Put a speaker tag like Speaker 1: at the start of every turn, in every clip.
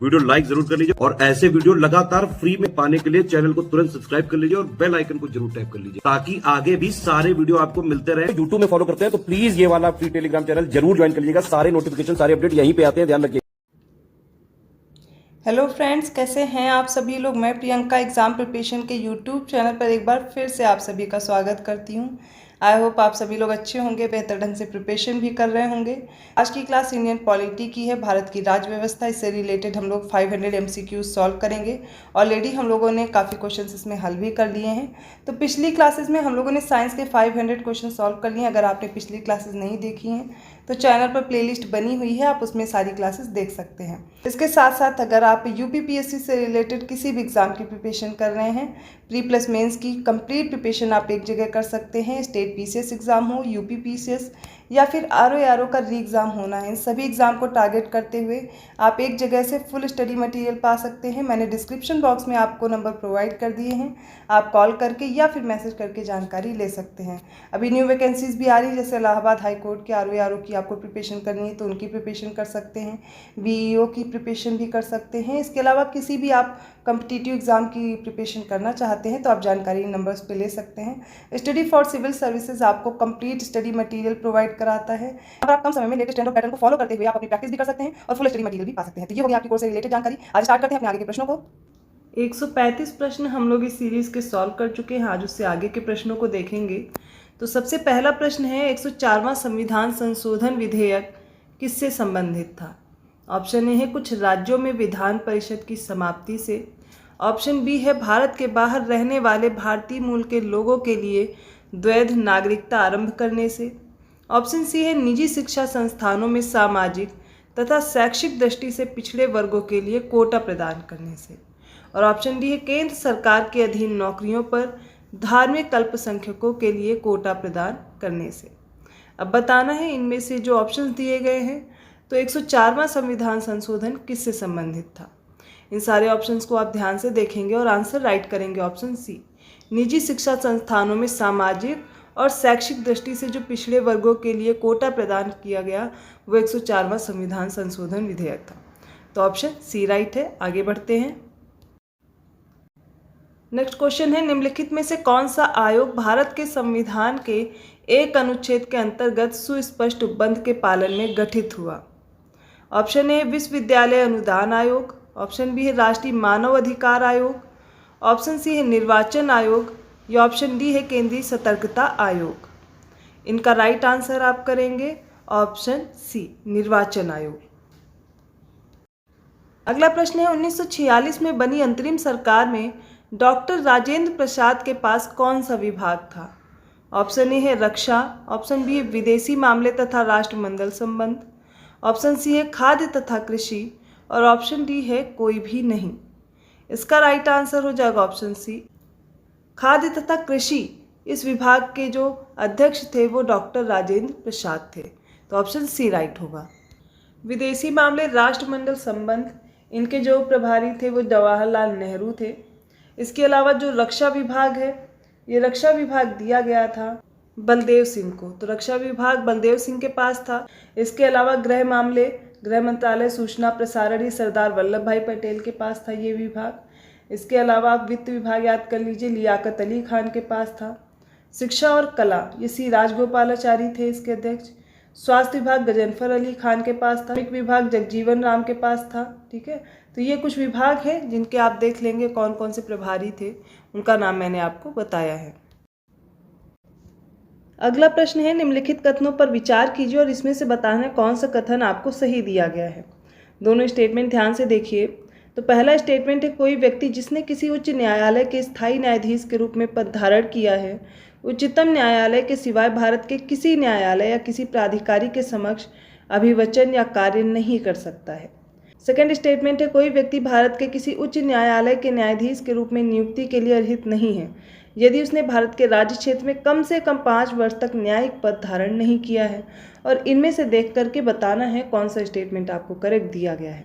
Speaker 1: Video like जरूर कर लीजिए और ऐसे वीडियो लगातार फ्री में पाने के लिए चैनल को तुरंत सब्सक्राइब कर लीजिए और बेल आइकन को जरूर टैप कर लीजिए ताकि आगे भी सारे वीडियो आपको मिलते रहे। यूट्यूब में फॉलो करते हैं तो प्लीज ये वाला फ्री टेलीग्राम चैनल जरूर ज्वाइन कर लीजिएगा। सारे नोटिफिकेशन सारे अपडेट यहीं पे आते हैं, ध्यान रखिए।
Speaker 2: हेलो फ्रेंड्स, कैसे हैं आप सभी लोग। मैं प्रियंका एग्ज़ाम प्रिपरेशन के यूट्यूब चैनल पर एक बार फिर से आप सभी का स्वागत करती हूं। आई होप आप सभी लोग अच्छे होंगे, बेहतर ढंग से प्रिपरेशन भी कर रहे होंगे। आज की क्लास इंडियन पॉलिटी की है, भारत की राज्य व्यवस्था। इससे रिलेटेड हम लोग 500 MCQ सॉल्व करेंगे। ऑलरेडी हम लोगों ने काफ़ी क्वेश्चन इसमें हल भी कर लिए हैं। तो पिछली क्लासेस में हम लोगों ने साइंस के 500 क्वेश्चन सॉल्व कर लिए हैं। अगर आपने पिछली क्लासेस नहीं देखी हैं तो चैनल पर प्लेलिस्ट बनी हुई है, आप उसमें सारी क्लासेस देख सकते हैं। इसके साथ साथ अगर आप UPPSC से रिलेटेड किसी भी एग्ज़ाम की प्रिपरेशन कर रहे हैं, प्री प्लस मेंस की कंप्लीट प्रिपरेशन आप एक जगह कर सकते हैं। स्टेट PCS एग्ज़ाम हो, UPPCS या फिर RO का री एग्ज़ाम होना है, इन सभी एग्ज़ाम को टारगेट करते हुए आप एक जगह से फुल स्टडी मटेरियल पा सकते हैं। मैंने डिस्क्रिप्शन बॉक्स में आपको नंबर प्रोवाइड कर दिए हैं, आप कॉल करके या फिर मैसेज करके जानकारी ले सकते हैं। अभी न्यू वैकेंसीज़ भी आ रही है, जैसे इलाहाबाद हाई कोर्ट के RO की आपको प्रिपरेशन करनी है तो उनकी प्रिपरेशन कर सकते हैं, BEO की प्रिपरेशन भी कर सकते हैं। इसके अलावा किसी भी आप कम्पिटिटिव एग्ज़ाम की प्रिपरेशन करना चाहते हैं तो आप जानकारी नंबर्स पे ले सकते हैं। स्टडी फॉर सिविल सर्विसेज आपको कंप्लीट स्टडी मटेरियल प्रोवाइड कराता है और आप कम समय में लेटेस्ट ट्रेंड और पैटर्न को फॉलो करते हुए आप अपनी प्रैक्टिस भी कर सकते हैं और फुल स्टडी मटेरियल भी पा सकते हैं। तो ये होगी आपकी कोर्स से रिलेटेड जानकारी। आज स्टार्ट करते हैं अपने आगे के प्रश्नों को। 135 प्रश्न हम लोग इस सीरीज़ के सॉल्व कर चुके हैं। आज उससे आगे के प्रश्नों को देखेंगे। तो सबसे पहला प्रश्न है, 104वां संविधान संशोधन विधेयक किससे संबंधित था। ऑप्शन ए है कुछ राज्यों में विधान परिषद की समाप्ति से। ऑप्शन बी है भारत के बाहर रहने वाले भारतीय मूल के लोगों के लिए द्वैध नागरिकता आरंभ करने से। ऑप्शन सी है निजी शिक्षा संस्थानों में सामाजिक तथा शैक्षिक दृष्टि से पिछड़े वर्गों के लिए कोटा प्रदान करने से। और ऑप्शन डी है केंद्र सरकार के अधीन नौकरियों पर धार्मिक अल्पसंख्यकों के लिए कोटा प्रदान करने से। अब बताना है इनमें से जो ऑप्शंस दिए गए हैं तो 104वां संविधान संशोधन किससे संबंधित था। इन सारे ऑप्शंस को आप ध्यान से देखेंगे और आंसर राइट करेंगे। ऑप्शन सी, निजी शिक्षा संस्थानों में सामाजिक और शैक्षिक दृष्टि से जो पिछड़े वर्गों के लिए कोटा प्रदान किया गया वो 104वां संविधान संशोधन विधेयक था। तो ऑप्शन सी राइट है। आगे बढ़ते हैं। नेक्स्ट क्वेश्चन है, निम्नलिखित में से कौन सा आयोग भारत के संविधान के एक अनुच्छेद के अंतर्गत सुस्पष्ट उपबंध के पालन में गठित हुआ। ऑप्शन ए विश्वविद्यालय अनुदान आयोग। ऑप्शन बी है राष्ट्रीय मानव अधिकार आयोग। ऑप्शन सी है निर्वाचन आयोग या ऑप्शन डी है केंद्रीय सतर्कता आयोग। इनका राइट आंसर आप करेंगे ऑप्शन सी, निर्वाचन आयोग। अगला प्रश्न है, 1946 में बनी अंतरिम सरकार में डॉक्टर राजेंद्र प्रसाद के पास कौन सा विभाग था। ऑप्शन ए है रक्षा। ऑप्शन बी है विदेशी मामले तथा राष्ट्रमंडल संबंध। ऑप्शन सी है खाद्य तथा कृषि और ऑप्शन डी है कोई भी नहीं। इसका राइट आंसर हो जाएगा ऑप्शन सी, खाद्य तथा कृषि। इस विभाग के जो अध्यक्ष थे वो डॉक्टर राजेंद्र प्रसाद थे। तो ऑप्शन सी राइट होगा। विदेशी मामले राष्ट्रमंडल संबंध, इनके जो प्रभारी थे वो जवाहरलाल नेहरू थे। इसके अलावा जो रक्षा विभाग है, ये रक्षा विभाग दिया गया था बलदेव सिंह को। तो रक्षा विभाग बलदेव सिंह के पास था। इसके अलावा गृह मामले, गृह मंत्रालय, सूचना प्रसारण, ये सरदार वल्लभ भाई पटेल के पास था ये विभाग। इसके अलावा आप वित्त विभाग याद कर लीजिए, लियाकत अली खान के पास था। शिक्षा और कला, ये सी राजगोपालाचारी थे इसके अध्यक्ष। स्वास्थ्य विभाग गजनफर अली खान के पास था। वित्त विभाग जगजीवन राम के पास था। ठीक है, तो ये कुछ विभाग हैं जिनके आप देख लेंगे कौन कौन से प्रभारी थे, उनका नाम मैंने आपको बताया है। अगला प्रश्न है, निम्नलिखित कथनों पर विचार कीजिए और इसमें से बताना है कौन सा कथन आपको सही दिया गया है। दोनों स्टेटमेंट ध्यान से देखिए। तो पहला स्टेटमेंट है, कोई व्यक्ति जिसने किसी उच्च न्यायालय के स्थायी न्यायाधीश के रूप में पद धारण किया है, उच्चतम न्यायालय के सिवाय भारत के किसी न्यायालय या किसी प्राधिकारी के समक्ष अभिवचन या कार्य नहीं कर सकता है। सेकेंड स्टेटमेंट है, कोई व्यक्ति भारत के किसी उच्च न्यायालय के न्यायाधीश के रूप में नियुक्ति के लिए अर्हित नहीं है यदि उसने भारत के राज्य क्षेत्र में कम से कम 5 वर्ष तक न्यायिक पद धारण नहीं किया है। और इनमें से देख करके बताना है कौन सा स्टेटमेंट आपको करेक्ट दिया गया है।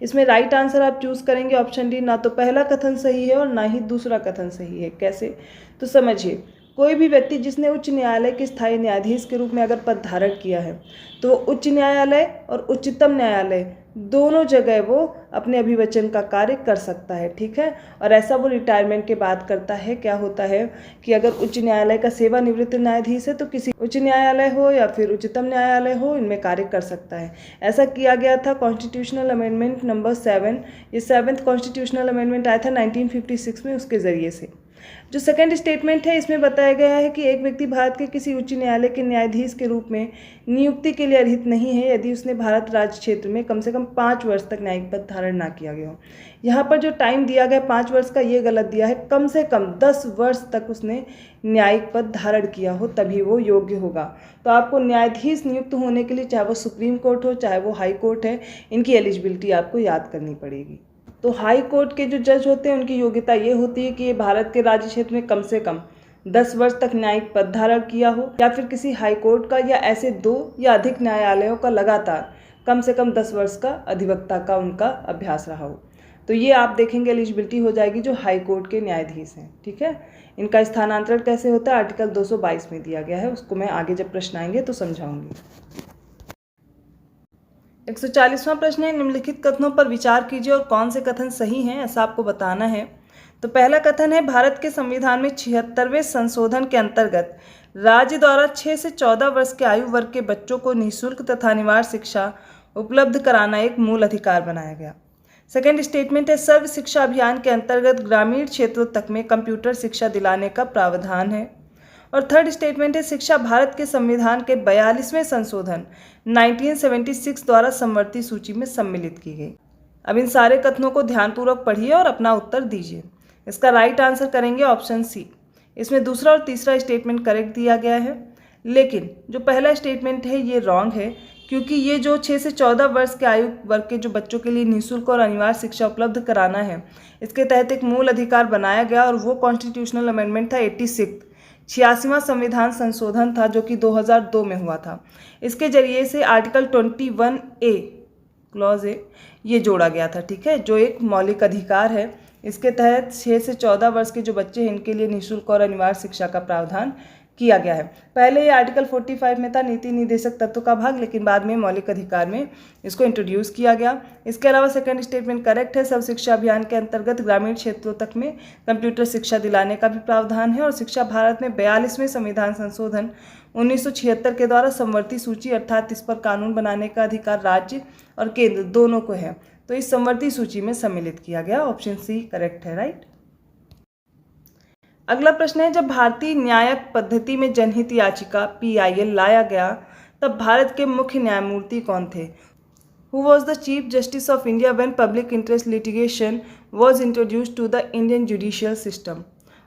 Speaker 2: इसमें राइट आंसर आप चूज़ करेंगे ऑप्शन डी, ना तो पहला कथन सही है और ना ही दूसरा कथन सही है। कैसे, तो समझिए। कोई भी व्यक्ति जिसने उच्च न्यायालय के स्थायी न्यायाधीश के रूप में अगर पद धारण किया है तो वो उच्च न्यायालय और उच्चतम न्यायालय दोनों जगह वो अपने अभिवचन का कार्य कर सकता है, ठीक है। और ऐसा वो रिटायरमेंट के बाद करता है। क्या होता है कि अगर उच्च न्यायालय का सेवानिवृत्त न्यायाधीश है तो किसी उच्च न्यायालय हो या फिर उच्चतम न्यायालय हो, इनमें कार्य कर सकता है। ऐसा किया गया था कॉन्स्टिट्यूशनल अमेंडमेंट नंबर 7, ये 7th कॉन्स्टिट्यूशनल अमेंडमेंट आया था 1956 में, उसके ज़रिए से। जो सेकंड स्टेटमेंट है, इसमें बताया गया है कि एक व्यक्ति भारत के किसी उच्च न्यायालय के न्यायाधीश के रूप में नियुक्ति के लिए अर्हित नहीं है यदि उसने भारत राज्य क्षेत्र में कम से कम 5 वर्ष तक न्यायिक पद धारण ना किया गया हो। यहाँ पर जो टाइम दिया गया 5 वर्ष का, ये गलत दिया है। कम से कम 10 वर्ष तक उसने न्यायिक पद धारण किया हो तभी वो योग्य होगा। तो आपको न्यायाधीश नियुक्त होने के लिए, चाहे वो सुप्रीम कोर्ट हो चाहे वो हाई कोर्ट है, इनकी एलिजिबिलिटी आपको याद करनी पड़ेगी। तो हाई कोर्ट के जो जज होते हैं उनकी योग्यता ये होती है कि ये भारत के राज्य क्षेत्र में कम से कम 10 वर्ष तक न्यायिक पद धारण किया हो, या फिर किसी हाई कोर्ट का या ऐसे 2 या अधिक न्यायालयों का लगातार कम से कम 10 वर्ष का अधिवक्ता का उनका अभ्यास रहा हो। तो ये आप देखेंगे एलिजिबिलिटी हो जाएगी जो हाई कोर्ट के न्यायाधीश हैं, ठीक है। इनका स्थानांतरण कैसे होता है आर्टिकल 222 में दिया गया है, उसको मैं आगे जब प्रश्न आएंगे तो समझाऊंगी। 140वां प्रश्न है, निम्नलिखित कथनों पर विचार कीजिए और कौन से कथन सही हैं, ऐसा आपको बताना है। तो पहला कथन है, भारत के संविधान में 76वें संशोधन के अंतर्गत राज्य द्वारा 6 से 14 वर्ष के आयु वर्ग के बच्चों को निःशुल्क तथा अनिवार्य शिक्षा उपलब्ध कराना एक मूल अधिकार बनाया गया। सेकेंड स्टेटमेंट है, सर्व शिक्षा अभियान के अंतर्गत ग्रामीण क्षेत्रों तक में कंप्यूटर शिक्षा दिलाने का प्रावधान है। और थर्ड स्टेटमेंट है, शिक्षा भारत के संविधान के 42वें संशोधन 1976 द्वारा समवर्ती सूची में सम्मिलित की गई। अब इन सारे कथनों को ध्यानपूर्वक पढ़िए और अपना उत्तर दीजिए। इसका राइट आंसर करेंगे ऑप्शन सी। इसमें दूसरा और तीसरा स्टेटमेंट करेक्ट दिया गया है, लेकिन जो पहला स्टेटमेंट है ये रॉन्ग है, क्योंकि ये जो 6 से 14 वर्ष के आयु वर्ग के जो बच्चों के लिए निःशुल्क और अनिवार्य शिक्षा उपलब्ध कराना है, इसके तहत एक मूल अधिकार बनाया गया और वो कॉन्स्टिट्यूशनल अमेंडमेंट था 86वां संविधान संशोधन था जो कि 2002 में हुआ था। इसके जरिए से आर्टिकल 21A क्लॉज ए ये जोड़ा गया था, ठीक है, जो एक मौलिक अधिकार है। इसके तहत 6 से 14 वर्ष के जो बच्चे हैं इनके लिए निःशुल्क और अनिवार्य शिक्षा का प्रावधान किया गया है। पहले ये आर्टिकल 45 में था, नीति निर्देशक तत्व का भाग, लेकिन बाद में मौलिक अधिकार में इसको इंट्रोड्यूस किया गया। इसके अलावा सेकंड स्टेटमेंट करेक्ट है, सर्व शिक्षा अभियान के अंतर्गत ग्रामीण क्षेत्रों तक में कंप्यूटर शिक्षा दिलाने का भी प्रावधान है। और शिक्षा भारत में 42वें संविधान संशोधन 1976 के द्वारा समवर्ती सूची अर्थात इस पर कानून बनाने का अधिकार राज्य और केंद्र दोनों को है, तो इस समवर्ती सूची में सम्मिलित किया गया। ऑप्शन सी करेक्ट है, राइट। अगला प्रश्न है, जब भारतीय न्यायिक पद्धति में जनहित याचिका PIL लाया गया तब भारत के मुख्य न्यायमूर्ति कौन थे? Who was the Chief Justice of India when public interest litigation was introduced to the Indian judicial system?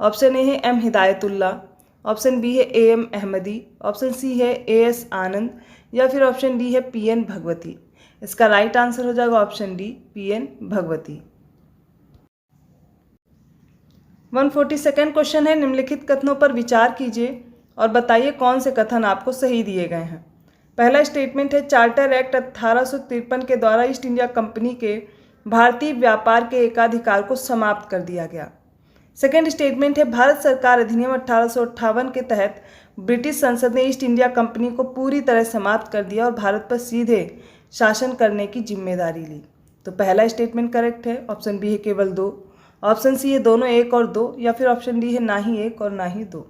Speaker 2: Option A है M हिदायतुल्ला, ऑप्शन बी है AM अहमदी, ऑप्शन सी है AS आनंद, या फिर ऑप्शन डी है PN भगवती। इसका राइट आंसर हो जाएगा option D PN Bhagwati. 142nd question है, निम्नलिखित कथनों पर विचार कीजिए और बताइए कौन से कथन आपको सही दिए गए हैं। पहला स्टेटमेंट है, चार्टर एक्ट 1853 के द्वारा ईस्ट इंडिया कंपनी के भारतीय व्यापार के एकाधिकार को समाप्त कर दिया गया। सेकेंड स्टेटमेंट है, भारत सरकार अधिनियम 1858 के तहत ब्रिटिश संसद ने ईस्ट इंडिया कंपनी को पूरी तरह समाप्त कर दिया और भारत पर सीधे शासन करने की जिम्मेदारी ली। तो पहला स्टेटमेंट करेक्ट है, ऑप्शन बी है केवल 2, ऑप्शन सी है दोनों 1 और 2, या फिर ऑप्शन डी है ना ही 1 और ना ही 2।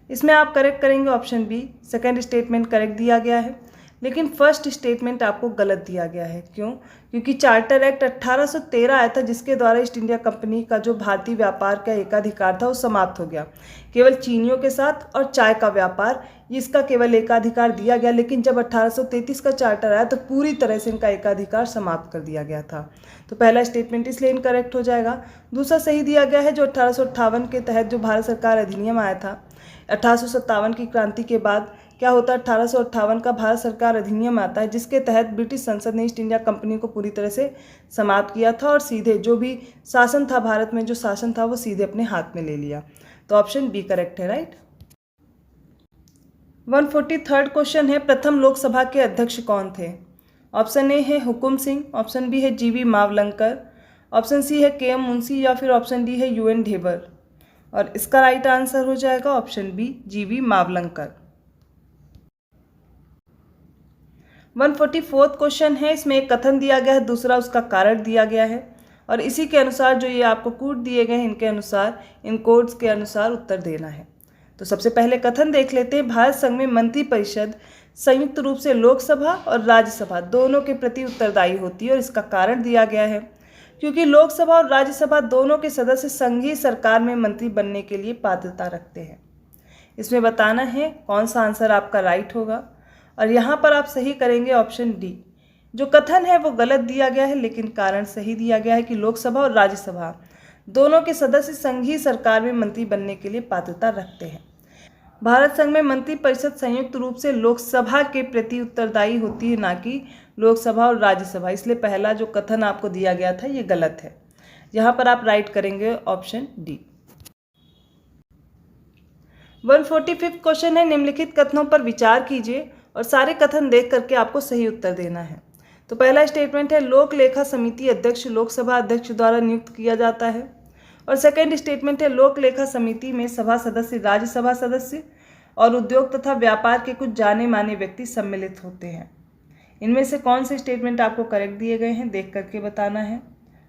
Speaker 2: इसमें आप करेक्ट करेंगे option B, second statement correct दिया गया है, लेकिन फर्स्ट स्टेटमेंट आपको गलत दिया गया है। क्यों? क्योंकि चार्टर एक्ट 1813 आया था जिसके द्वारा ईस्ट इंडिया कंपनी का जो भारतीय व्यापार का एकाधिकार था वो समाप्त हो गया। केवल चीनियों के साथ और चाय का व्यापार इसका केवल एकाधिकार दिया गया, लेकिन जब 1833 का चार्टर आया तो पूरी तरह से इनका एकाधिकार समाप्त कर दिया गया था। तो पहला स्टेटमेंट इसलिए इनकरेक्ट हो जाएगा। दूसरा सही दिया गया है, जो 1858 के तहत जो भारत सरकार अधिनियम आया था, 1857 की क्रांति के बाद क्या होता है, 1858 का भारत सरकार अधिनियम आता है जिसके तहत ब्रिटिश संसद ने ईस्ट इंडिया कंपनी को पूरी तरह से समाप्त किया था और सीधे जो भी शासन था भारत में, जो शासन था वो सीधे अपने हाथ में ले लिया। तो ऑप्शन बी करेक्ट है, राइट। 143rd क्वेश्चन है, प्रथम लोकसभा के अध्यक्ष कौन थे? ऑप्शन ए है हुकुम सिंह, ऑप्शन बी है GV मावलंकर, ऑप्शन सी है KM मुंशी, या फिर ऑप्शन डी है UN ढेबर। और इसका राइट आंसर हो जाएगा option B GV Mavalankar. 144 question है, इसमें एक कथन दिया गया है, दूसरा उसका कारण दिया गया है और इसी के अनुसार जो ये आपको कोड दिए गए हैं इनके अनुसार, इन कोड्स के अनुसार उत्तर देना है। तो सबसे पहले कथन देख लेते हैं। भारत संघ में मंत्रिपरिषद संयुक्त रूप से लोकसभा और राज्यसभा दोनों के प्रति उत्तरदायी होती है और इसका कारण दिया गया है क्योंकि लोकसभा और राज्यसभा दोनों के सदस्य संघीय सरकार में मंत्री बनने के लिए पात्रता रखते हैं। इसमें बताना है कौन सा आंसर आपका राइट होगा और यहाँ पर आप सही करेंगे ऑप्शन डी। जो कथन है वो गलत दिया गया है लेकिन कारण सही दिया गया है कि लोकसभा और राज्यसभा दोनों के सदस्य संघीय सरकार में मंत्री बनने के लिए पात्रता रखते हैं। भारत संघ में मंत्रिपरिषद संयुक्त रूप से लोकसभा के प्रति उत्तरदायी होती है, ना कि लोकसभा और राज्यसभा, इसलिए पहला जो कथन आपको दिया गया था ये गलत है। यहाँ पर आप राइट करेंगे ऑप्शन डी। 145 क्वेश्चन है, निम्नलिखित कथनों पर विचार कीजिए और सारे कथन देख करके आपको सही उत्तर देना है। तो पहला स्टेटमेंट है लोक लेखा समिति अध्यक्ष लोकसभा अध्यक्ष द्वारा नियुक्त किया जाता है और सेकंड स्टेटमेंट है लोक लेखा समिति में सभा सदस्य राज्यसभा सदस्य और उद्योग तथा व्यापार के कुछ जाने माने व्यक्ति सम्मिलित होते हैं। इनमें से कौन से स्टेटमेंट आपको करेक्ट दिए गए हैं देख करके बताना है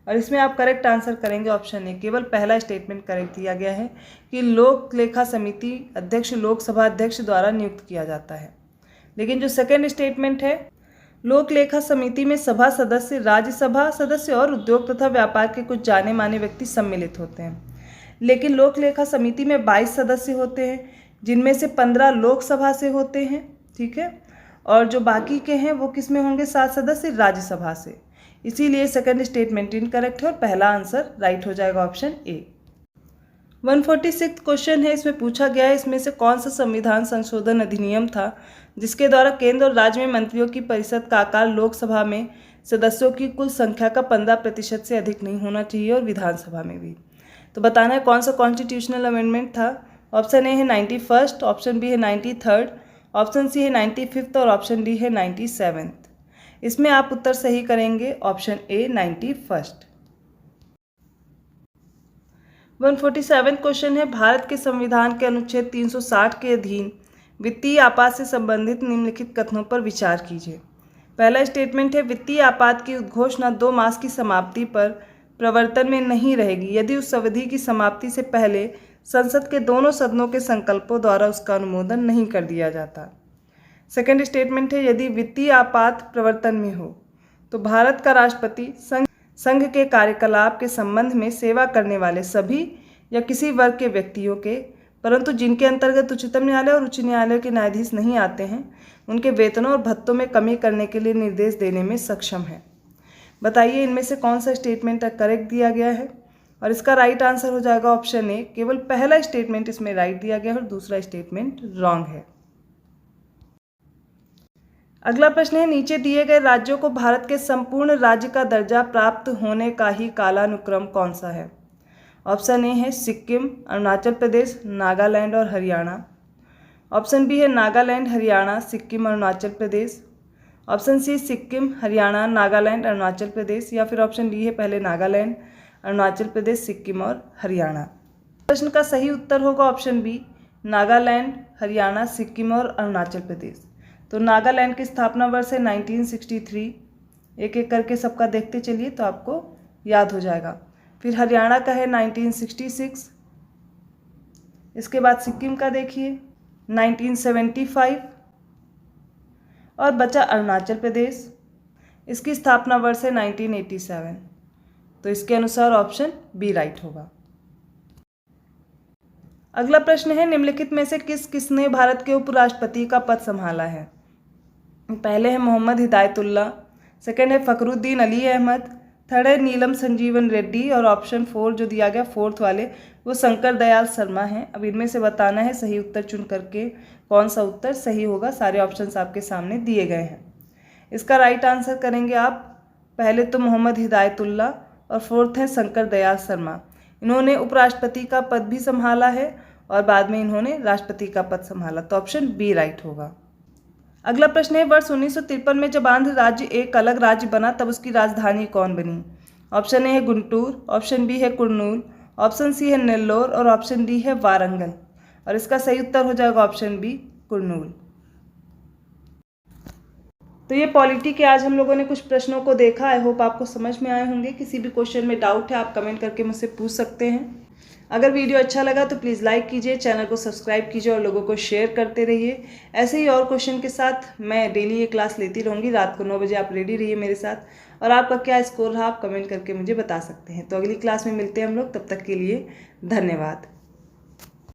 Speaker 2: और इसमें आप करेक्ट आंसर करेंगे ऑप्शन ए। केवल पहला स्टेटमेंट करेक्ट दिया गया है कि लोक लेखा समिति अध्यक्ष लोकसभा अध्यक्ष द्वारा नियुक्त किया जाता है, लेकिन जो सेकंड स्टेटमेंट है लोक लेखा समिति में सभा सदस्य राज्यसभा सदस्य और उद्योग तथा व्यापार के कुछ जाने माने व्यक्ति सम्मिलित होते हैं, लेकिन लोक लेखा समिति में 22 सदस्य होते हैं जिनमें से 15 लोकसभा से होते हैं, ठीक है, और जो बाकी के हैं वो किस में होंगे 7 सदस्य राज्यसभा से। इसीलिए सेकंड स्टेटमेंट इनकरेक्ट है और पहला आंसर राइट हो जाएगा ऑप्शन ए। 146 क्वेश्चन है, इसमें पूछा गया है इसमें से कौन सा संविधान संशोधन अधिनियम था जिसके द्वारा केंद्र और राज्य में मंत्रियों की परिषद का आकार लोकसभा में सदस्यों की कुल संख्या का 15% से अधिक नहीं होना चाहिए और विधानसभा में भी। तो बताना है कौन सा कॉन्स्टिट्यूशनल अमेंडमेंट था। ऑप्शन ए है 91, ऑप्शन बी है 93, ऑप्शन सी है 95 और ऑप्शन डी है 97। इसमें आप उत्तर सही करेंगे ऑप्शन ए 91। 147 क्वेश्चन है भारत के संविधान के अनुच्छेद 360 के अधीन वित्तीय आपात से संबंधित निम्नलिखित कथनों पर विचार कीजिए। पहला स्टेटमेंट है वित्तीय आपात की उद्घोषणा 2 मास की समाप्ति पर प्रवर्तन में नहीं रहेगी यदि उस अवधि की समाप्ति से पहले संसद के दोनों सदनों के संकल्पों द्वारा उसका अनुमोदन नहीं कर दिया जाता। सेकंड स्टेटमेंट है यदि वित्तीय आपात प्रवर्तन में हो तो भारत का राष्ट्रपति संघ के कार्यकलाप के संबंध में सेवा करने वाले सभी या किसी वर्ग के व्यक्तियों के, परंतु जिनके अंतर्गत उच्चतम न्यायालय और उच्च न्यायालय के न्यायाधीश नहीं आते हैं, उनके वेतनों और भत्तों में कमी करने के लिए निर्देश देने में सक्षम है। बताइए इनमें से कौन सा स्टेटमेंट करेक्ट दिया गया है और इसका राइट आंसर हो जाएगा ऑप्शन ए। केवल पहला स्टेटमेंट इसमें राइट दिया गया है और दूसरा स्टेटमेंट रॉन्ग है। अगला प्रश्न है नीचे दिए गए राज्यों को भारत के संपूर्ण राज्य का दर्जा प्राप्त होने का ही कालानुक्रम कौन सा है। ऑप्शन ए है सिक्किम, अरुणाचल प्रदेश, नागालैंड और हरियाणा। ऑप्शन बी है नागालैंड, हरियाणा, सिक्किम, अरुणाचल प्रदेश। ऑप्शन सी सिक्किम, हरियाणा, नागालैंड, अरुणाचल प्रदेश, या फिर ऑप्शन डी है पहले नागालैंड, अरुणाचल प्रदेश, सिक्किम और हरियाणा। प्रश्न का सही उत्तर होगा ऑप्शन बी नागालैंड, हरियाणा, सिक्किम और अरुणाचल प्रदेश। तो नागालैंड की स्थापना वर्ष है 1963। एक एक करके सबका देखते चलिए तो आपको याद हो जाएगा। फिर हरियाणा का है 1966। इसके बाद सिक्किम का देखिए 1975 और बचा अरुणाचल प्रदेश, इसकी स्थापना वर्ष है 1987। तो इसके अनुसार ऑप्शन बी राइट होगा। अगला प्रश्न है निम्नलिखित में से किसने भारत के उपराष्ट्रपति का पद संभाला है। पहले है मोहम्मद हिदायतुल्ला, सेकंड है फखरुद्दीन अली अहमद, थर्ड है नीलम संजीवन रेड्डी और ऑप्शन 4 जो दिया गया फोर्थ वाले वो शंकर दयाल शर्मा हैं। अब इनमें से बताना है सही उत्तर चुन करके कौन सा उत्तर सही होगा। सारे ऑप्शंस आपके सामने दिए गए हैं। इसका राइट आंसर करेंगे आप पहले तो मोहम्मद हिदायतुल्ला और फोर्थ है शंकर दयाल शर्मा। इन्होंने उपराष्ट्रपति का पद भी संभाला है और बाद में इन्होंने राष्ट्रपति का पद संभाला। तो ऑप्शन बी राइट होगा। अगला प्रश्न है वर्ष 1953 में जब आंध्र राज्य एक अलग राज्य बना तब उसकी राजधानी कौन बनी। ऑप्शन ए है गुंटूर, ऑप्शन बी है कुर्नूल, ऑप्शन सी है नेल्लोर और ऑप्शन डी है वारंगल। और इसका सही उत्तर हो जाएगा ऑप्शन बी कुर्नूल। तो ये पॉलिटी के आज हम लोगों ने कुछ प्रश्नों को देखा। आई होप आपको समझ में आए होंगे। किसी भी क्वेश्चन में डाउट है आप कमेंट करके मुझसे पूछ सकते हैं। अगर वीडियो अच्छा लगा तो प्लीज़ लाइक कीजिए, चैनल को सब्सक्राइब कीजिए और लोगों को शेयर करते रहिए। ऐसे ही और क्वेश्चन के साथ मैं डेली ये क्लास लेती रहूँगी। रात को 9 बजे आप रेडी रहिए मेरे साथ, और आपका क्या स्कोर रहा आप कमेंट करके मुझे बता सकते हैं। तो अगली क्लास में मिलते हैं हम लोग, तब तक के लिए धन्यवाद।